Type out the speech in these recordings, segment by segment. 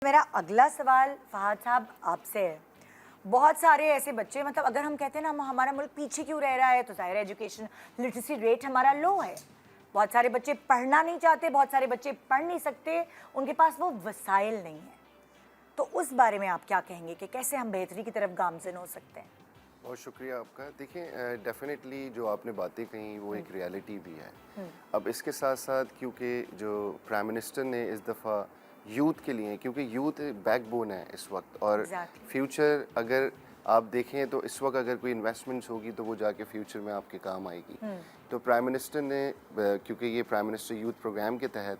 मेरा अगला सवाल फहद साहब आपसे है। बहुत सारे ऐसे बच्चे, मतलब अगर हम कहते हैं ना हमारा मुल्क पीछे क्यों रह रहा है, तो ज़ाहिर है एजुकेशन लिटरेसी रेट हमारा लो है। बहुत सारे बच्चे पढ़ना नहीं चाहते, बहुत सारे बच्चे पढ़ नहीं सकते, उनके पास वो वसाइल नहीं है। तो उस बारे में आप क्या कहेंगे कि कैसे हम बेहतरी की तरफ गामज़न हो सकते हैं? बहुत शुक्रिया आपका। देखिए, डेफिनेटली जो आपने बातें कही वो एक रियलिटी भी है। अब इसके साथ साथ क्योंकि जो प्राइम मिनिस्टर ने इस दफ़ा यूथ के लिए, क्योंकि यूथ बैकबोन है इस वक्त, और फ्यूचर अगर आप देखें तो इस वक्त अगर कोई इन्वेस्टमेंट्स होगी तो वो जाके फ्यूचर में आपके काम आएगी। तो प्राइम मिनिस्टर ने, क्योंकि ये प्राइम मिनिस्टर यूथ प्रोग्राम के तहत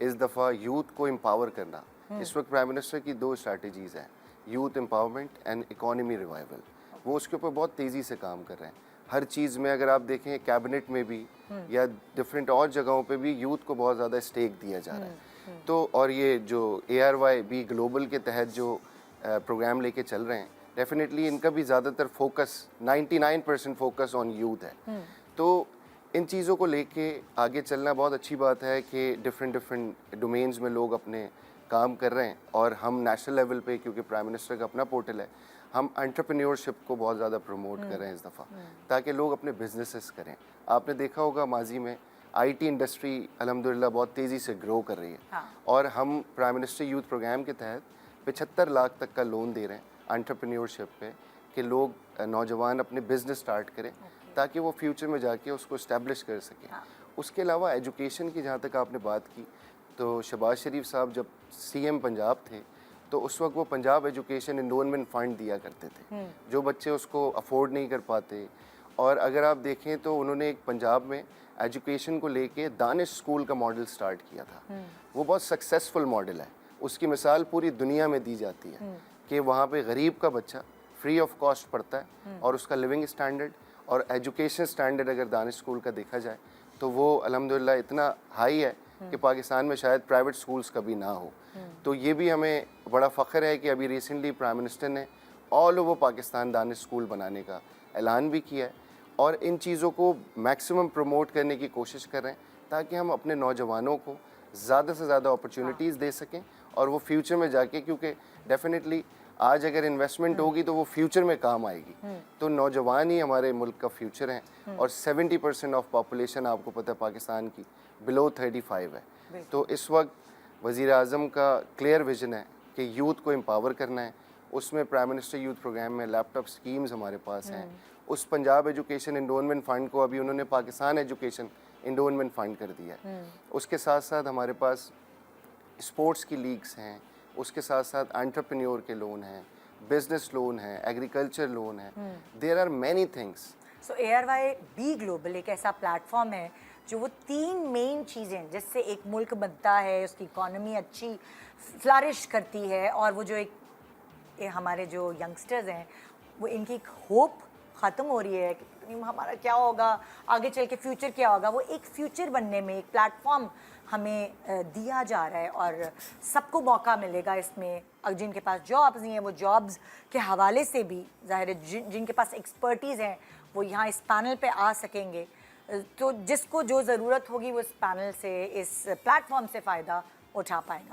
इस दफ़ा यूथ को एम्पावर करना, इस वक्त प्राइम मिनिस्टर की दो स्ट्रैटेजीज़ हैं, youth empowerment and economy revival. वो उसके ऊपर बहुत तेज़ी से काम कर रहे हैं। हर चीज़ में अगर आप देखें, कैबिनेट में भी या डिफरेंट और जगहों पे भी यूथ को बहुत ज़्यादा स्टेक दिया जा रहा है। तो और ये जो ARYB ग्लोबल के तहत जो प्रोग्राम लेके चल रहे हैं, डेफिनेटली इनका भी ज़्यादातर फोकस 99% फोकस ऑन यूथ है। तो इन चीज़ों को लेके आगे चलना बहुत अच्छी बात है कि डिफरेंट डोमेन्स में लोग अपने काम कर रहे हैं। और हम नेशनल लेवल पे, क्योंकि प्राइम मिनिस्टर का अपना पोर्टल है, हम एंटरप्रेन्योरशिप को बहुत ज़्यादा प्रमोट कर रहे हैं इस दफ़ा, ताकि लोग अपने बिजनेसेस करें। आपने देखा होगा माजी में IT इंडस्ट्री अल्हम्दुलिल्लाह बहुत तेज़ी से ग्रो कर रही है। और हम प्राइम मिनिस्टर यूथ प्रोग्राम के तहत 75 लाख तक का लोन दे रहे हैं एंटरप्रेन्योरशिप पे, कि लोग नौजवान अपने बिजनेस स्टार्ट करें ताकि वो फ्यूचर में जाके उसको इस्टेब्लिश कर सकें। उसके अलावा एजुकेशन की जहाँ तक आपने बात की, तो शहबाज शरीफ साहब जब CM पंजाब थे तो उस वक्त वो पंजाब एजुकेशन एंडोनमेंट फ़ंड दिया करते थे, जो बच्चे उसको अफोर्ड नहीं कर पाते। और अगर आप देखें तो उन्होंने एक पंजाब में एजुकेशन को लेके दानिश स्कूल का मॉडल स्टार्ट किया था। वो बहुत सक्सेसफुल मॉडल है, उसकी मिसाल पूरी दुनिया में दी जाती है कि वहाँ पे गरीब का बच्चा फ्री ऑफ कॉस्ट पढ़ता है, और उसका लिविंग स्टैंडर्ड और एजुकेशन स्टैंडर्ड अगर दानिश स्कूल का देखा जाए तो वो अल्हम्दुलिल्लाह इतना हाई है कि पाकिस्तान में शायद प्राइवेट स्कूल्स कभी ना हो। तो ये भी हमें बड़ा फ़ख्र है कि अभी रिसेंटली प्राइम मिनिस्टर ने all over Pakistan Danish school बनाने का ऐलान भी किया है, और इन चीज़ों को मैक्सिमम प्रमोट करने की कोशिश कर रहे हैं ताकि हम अपने नौजवानों को ज़्यादा से ज़्यादा अपॉर्चुनिटीज़ दे सकें, और वो फ्यूचर में जाके, क्योंकि डेफिनेटली आज अगर इन्वेस्टमेंट होगी तो वो फ्यूचर में काम आएगी। तो नौजवान ही हमारे मुल्क का फ्यूचर हैं, और 70% ऑफ पॉपुलेशन आपको पता है पाकिस्तान की बिलो 35 है। तो इस वक्त वज़ीर आज़म का क्लियर विजन है कि यूथ को एम्पावर करना है। उसमें प्राइम मिनिस्टर यूथ प्रोग्राम में लैपटॉप स्कीम्स हमारे पास हैं। उस पंजाब एजुकेशन एंडोनमेंट फ़ंड को अभी उन्होंने पाकिस्तान एजुकेशन एंडोनमेंट फ़ंड कर दिया है। उसके साथ साथ हमारे पास स्पोर्ट्स की लीग्स हैं, उसके साथ साथ एंटरप्रेन्योर के लोन हैं, बिजनेस लोन है, एग्रीकल्चर लोन है। There are many things. So ARYB global एक ऐसा प्लेटफॉर्म है जो वो 3 मेन चीज़ें जिससे एक मुल्क बनता है, उसकी इकॉनमी अच्छी फ्लरिश करती है, और वो जो ये हमारे जो यंगस्टर्स हैं वो इनकी एक होप ख़त्म हो रही है कि हमारा क्या होगा आगे चल के, फ्यूचर क्या होगा, वो एक फ्यूचर बनने में एक प्लेटफॉर्म हमें दिया जा रहा है, और सबको मौका मिलेगा इसमें। जिनके पास जॉब्स नहीं है वो जॉब्स के हवाले से भी, ज़ाहिर है जिनके पास एक्सपर्टीज़ हैं वो यहाँ इस पैनल पे आ सकेंगे। तो जिसको जो ज़रूरत होगी वो इस पैनल से, इस प्लेटफॉर्म से फ़ायदा उठा पाएगा।